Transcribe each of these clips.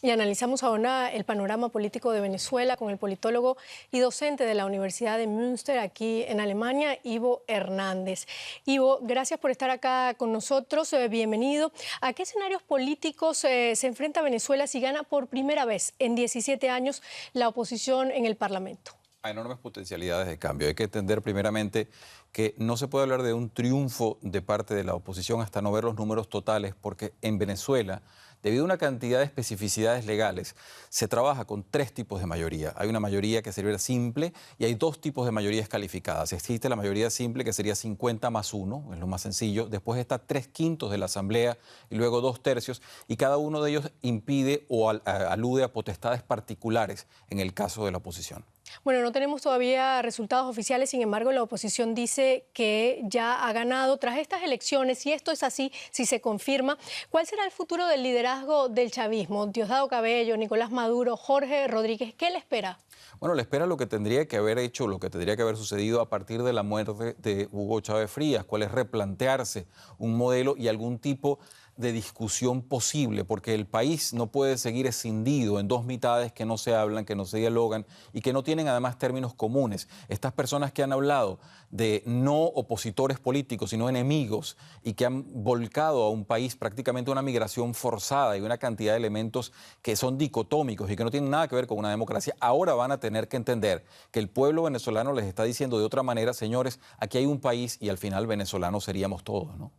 Y analizamos ahora el panorama político de Venezuela con el politólogo y docente de la Universidad de Münster aquí en Alemania, Ivo Hernández. Ivo, gracias por estar acá con nosotros. Bienvenido. ¿A qué escenarios políticos se enfrenta Venezuela si gana por primera vez en 17 años la oposición en el Parlamento? Hay enormes potencialidades de cambio. Hay que entender primeramente que no se puede hablar de un triunfo de parte de la oposición hasta no ver los números totales, porque en Venezuela, debido a una cantidad de especificidades legales, se trabaja con tres tipos de mayoría. Hay una mayoría que sería simple y hay dos tipos de mayorías calificadas. Existe la mayoría simple, que sería 50+1, es lo más sencillo. Después está 3/5 de la Asamblea y luego 2/3, y cada uno de ellos impide o alude a potestades particulares en el caso de la oposición. Bueno, no tenemos todavía resultados oficiales, sin embargo, la oposición dice que ya ha ganado tras estas elecciones. Si esto es así, si se confirma, ¿cuál será el futuro del liderazgo del chavismo? Diosdado Cabello, Nicolás Maduro, Jorge Rodríguez, ¿qué le espera? Bueno, le espera lo que tendría que haber hecho, lo que tendría que haber sucedido a partir de la muerte de Hugo Chávez Frías, cuál es replantearse un modelo y algún tipo de discusión posible, porque el país no puede seguir escindido en dos mitades que no se hablan, que no se dialogan y que no tienen además términos comunes. Estas personas que han hablado de no opositores políticos, sino enemigos, y que han volcado a un país prácticamente una migración forzada y una cantidad de elementos que son dicotómicos y que no tienen nada que ver con una democracia, ahora van a tener que entender que el pueblo venezolano les está diciendo de otra manera: señores, aquí hay un país y al final venezolanos seríamos todos, ¿no?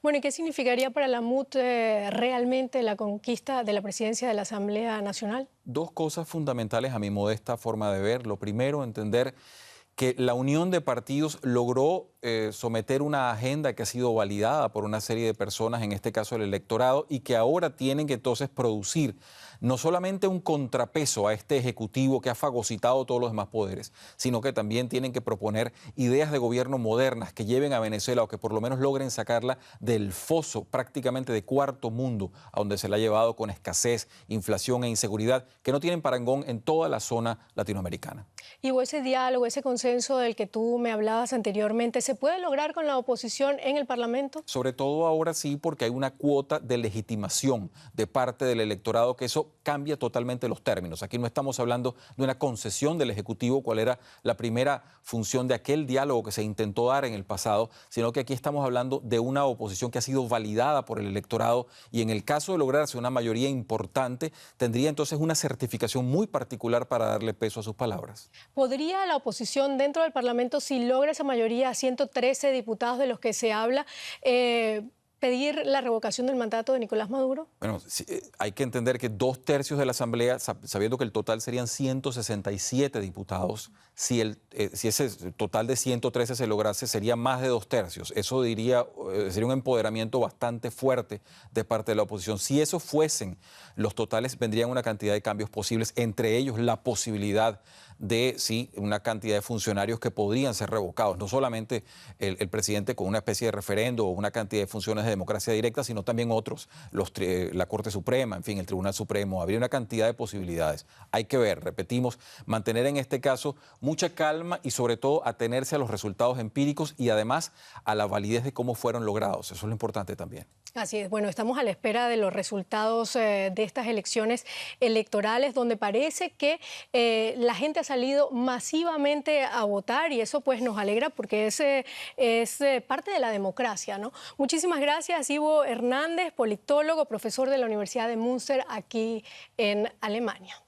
Bueno, ¿y qué significaría para la MUT realmente la conquista de la presidencia de la Asamblea Nacional? Dos cosas fundamentales a mi modesta forma de ver. Lo primero, entender que la unión de partidos logró someter una agenda que ha sido validada por una serie de personas, en este caso el electorado, y que ahora tienen que entonces producir no solamente un contrapeso a este ejecutivo que ha fagocitado todos los demás poderes, sino que también tienen que proponer ideas de gobierno modernas que lleven a Venezuela, o que por lo menos logren sacarla del foso prácticamente de cuarto mundo, a donde se la ha llevado con escasez, inflación e inseguridad que no tienen parangón en toda la zona latinoamericana. Y ese diálogo, ese consenso del que tú me hablabas anteriormente, ¿se puede lograr con la oposición en el Parlamento? Sobre todo ahora sí, porque hay una cuota de legitimación de parte del electorado, que eso cambia totalmente los términos. Aquí no estamos hablando de una concesión del Ejecutivo, cual era la primera función de aquel diálogo que se intentó dar en el pasado, sino que aquí estamos hablando de una oposición que ha sido validada por el electorado, y en el caso de lograrse una mayoría importante, tendría entonces una certificación muy particular para darle peso a sus palabras. ¿Podría la oposición dentro del Parlamento, si logra esa mayoría, 113 diputados de los que se habla, pedir la revocación del mandato de Nicolás Maduro? Bueno, sí, hay que entender que 2/3 de la Asamblea, sabiendo que el total serían 167 diputados, si ese total de 113 se lograse, sería más de 2/3. Eso sería un empoderamiento bastante fuerte de parte de la oposición. Si eso fuesen los totales, vendrían una cantidad de cambios posibles, entre ellos la posibilidad de, sí, una cantidad de funcionarios que podrían ser revocados. No solamente el presidente con una especie de referendo o una cantidad de funciones de democracia directa, sino también otros, la Corte Suprema, en fin, el Tribunal Supremo. Habría una cantidad de posibilidades. Hay que ver, repetimos, mantener en este caso mucha calma y sobre todo atenerse a los resultados empíricos y además a la validez de cómo fueron logrados. Eso es lo importante también. Así es, bueno, estamos a la espera de los resultados de estas elecciones electorales, donde parece que la gente ha salido masivamente a votar, y eso pues nos alegra, porque es parte de la democracia, ¿no? Muchísimas gracias, Ivo Hernández, politólogo, profesor de la Universidad de Münster aquí en Alemania.